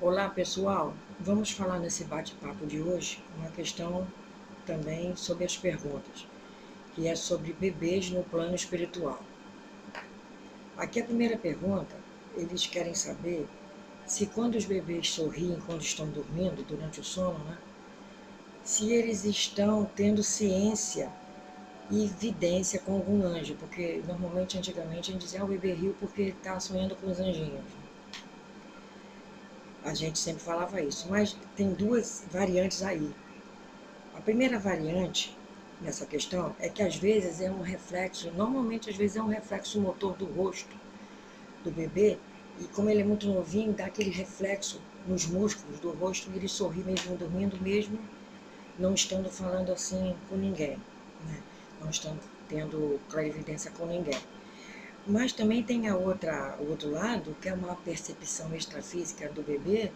Olá pessoal, vamos falar nesse bate-papo de hoje uma questão também sobre as perguntas, que é sobre bebês no plano espiritual. Aqui a primeira pergunta, eles querem saber se quando os bebês sorriem quando estão dormindo, durante o sono, né, se eles estão tendo ciência e vidência com algum anjo, porque normalmente, antigamente, a gente dizia, o bebê riu porque está sonhando com os anjinhos. A gente sempre falava isso, mas tem duas variantes aí. A primeira variante nessa questão é que às vezes é um reflexo, normalmente às vezes é um reflexo motor do rosto do bebê, e como ele é muito novinho, dá aquele reflexo nos músculos do rosto e ele sorri mesmo dormindo, mesmo não estando falando assim com ninguém, né? Não estando tendo clarividência com ninguém. Mas também tem o outro lado, que é uma percepção extrafísica do bebê,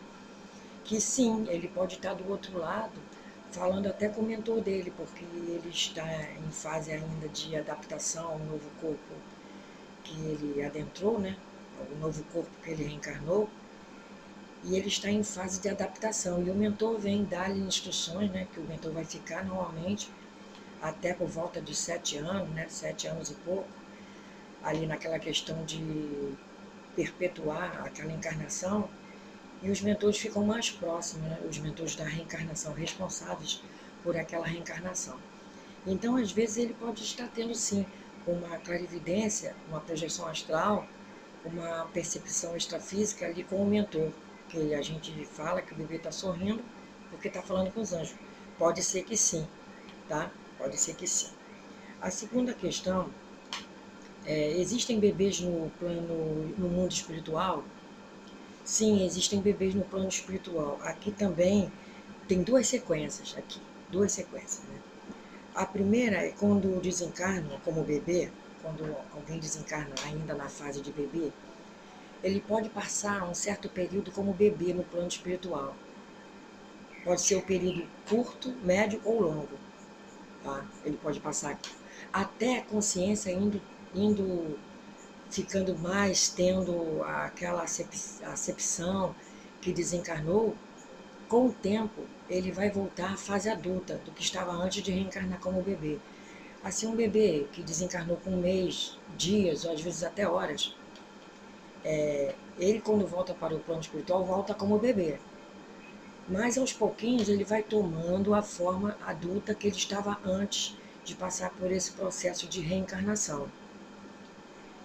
que sim, ele pode estar do outro lado, falando até com o mentor dele, porque ele está em fase ainda de adaptação ao novo corpo que ele adentrou, né? O novo corpo que ele reencarnou, e ele está em fase de adaptação. E o mentor vem dar-lhe instruções, né? Que o mentor vai ficar normalmente até por volta de 7 anos, né? 7 anos e pouco, ali naquela questão de perpetuar aquela encarnação. E os mentores ficam mais próximos, né? Os mentores da reencarnação, responsáveis por aquela reencarnação. Então, às vezes, ele pode estar tendo, sim, uma clarividência, uma projeção astral, uma percepção extrafísica ali com o mentor, que a gente fala que o bebê está sorrindo porque está falando com os anjos. Pode ser que sim, tá? Pode ser que sim. A segunda questão é, existem bebês no plano, no mundo espiritual? Sim, existem bebês no plano espiritual. Aqui também tem duas sequências aqui, duas sequências, né? A primeira é quando desencarna como bebê, quando alguém desencarna ainda na fase de bebê, ele pode passar um certo período como bebê no plano espiritual. Pode ser um período curto, médio ou longo, tá? Ele pode passar até a consciência indo ficando mais, tendo aquela acepção que desencarnou. Com o tempo, ele vai voltar à fase adulta do que estava antes de reencarnar como bebê. Assim, um bebê que desencarnou com um mês, dias, ou às vezes até horas, ele quando volta para o plano espiritual, volta como bebê. Mas aos pouquinhos ele vai tomando a forma adulta que ele estava antes de passar por esse processo de reencarnação.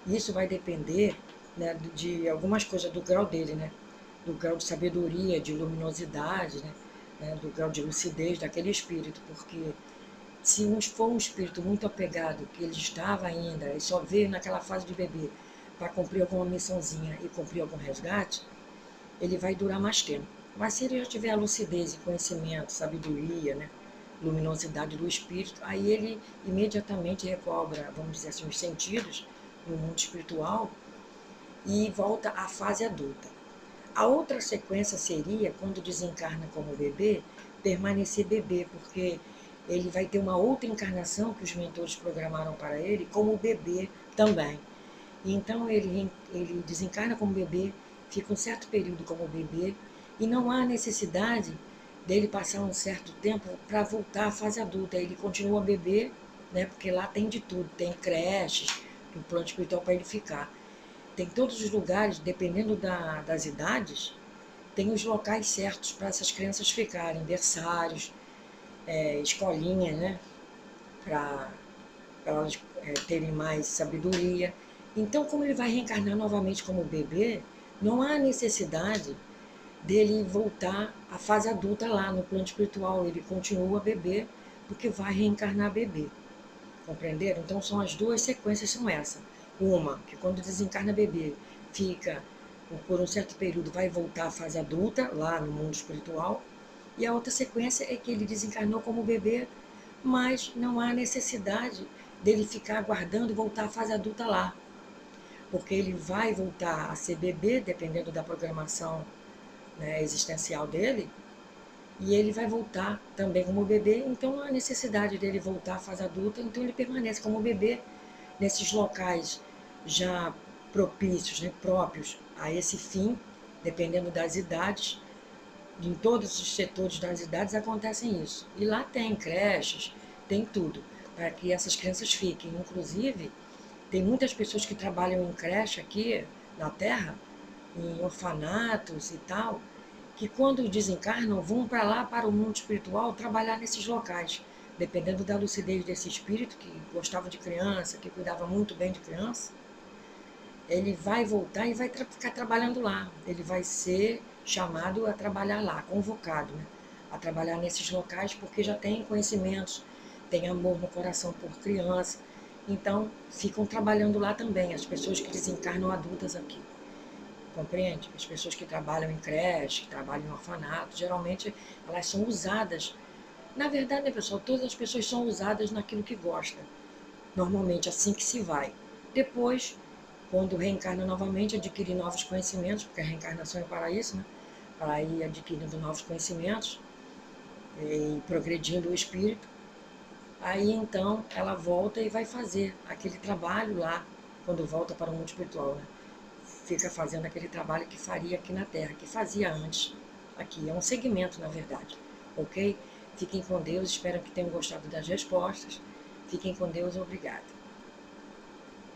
Isso vai depender, né, de algumas coisas do grau dele, né? Do grau de sabedoria, de luminosidade, né, do grau de lucidez daquele espírito, porque se for um espírito muito apegado, que ele estava ainda e só veio naquela fase de bebê para cumprir alguma missãozinha e cumprir algum resgate, ele vai durar mais tempo. Mas se ele já tiver a lucidez e conhecimento, sabedoria, né, luminosidade do espírito, aí ele imediatamente recobra, vamos dizer assim, os sentidos no mundo espiritual e volta à fase adulta. A outra sequência seria, quando desencarna como bebê, permanecer bebê, porque ele vai ter uma outra encarnação que os mentores programaram para ele, como bebê também. Então ele desencarna como bebê, fica um certo período como bebê, e não há necessidade dele passar um certo tempo para voltar à fase adulta. Ele continua bebê, né, porque lá tem de tudo, tem creches, no plano espiritual para ele ficar. Tem todos os lugares, dependendo das idades, tem os locais certos para essas crianças ficarem, berçários, escolinhas, né, para elas terem mais sabedoria. Então, como ele vai reencarnar novamente como bebê, não há necessidade dele voltar à fase adulta lá no plano espiritual. Ele continua bebê, porque vai reencarnar bebê. Compreenderam? Então, são as duas sequências, são essas. Uma, que quando desencarna bebê, fica por um certo período, vai voltar à fase adulta, lá no mundo espiritual. E a outra sequência é que ele desencarnou como bebê, mas não há necessidade dele ficar aguardando e voltar à fase adulta lá. Porque ele vai voltar a ser bebê, dependendo da programação, né, existencial dele, e ele vai voltar também como bebê, então não há necessidade dele voltar à fase adulta, então ele permanece como bebê nesses locais já propícios, né, próprios a esse fim, dependendo das idades, Em todos os setores das idades acontecem isso. E lá tem creches, tem tudo, para que essas crianças fiquem. Inclusive, tem muitas pessoas que trabalham em creche aqui na Terra, em orfanatos e tal, que quando desencarnam vão para lá, para o mundo espiritual, trabalhar nesses locais. Dependendo da lucidez desse espírito, que gostava de criança, que cuidava muito bem de criança, ele vai voltar e vai ficar trabalhando lá. Ele vai ser chamado a trabalhar lá, convocado, né? A trabalhar nesses locais porque já tem conhecimentos, tem amor no coração por criança. Então, ficam trabalhando lá também, as pessoas que desencarnam adultas aqui. Compreende? As pessoas que trabalham em creche, que trabalham em orfanato, geralmente elas são usadas. Na verdade, né, pessoal, todas as pessoas são usadas naquilo que gostam. Normalmente assim que se vai. Depois, quando reencarna novamente, adquire novos conhecimentos, porque a reencarnação é para isso, né? Para ir adquirindo novos conhecimentos e progredindo o espírito. Aí então ela volta e vai fazer aquele trabalho lá, quando volta para o mundo espiritual, né? Fica fazendo aquele trabalho que faria aqui na Terra, que fazia antes aqui. É um segmento, na verdade. Ok? Fiquem com Deus, espero que tenham gostado das respostas. Fiquem com Deus, obrigada.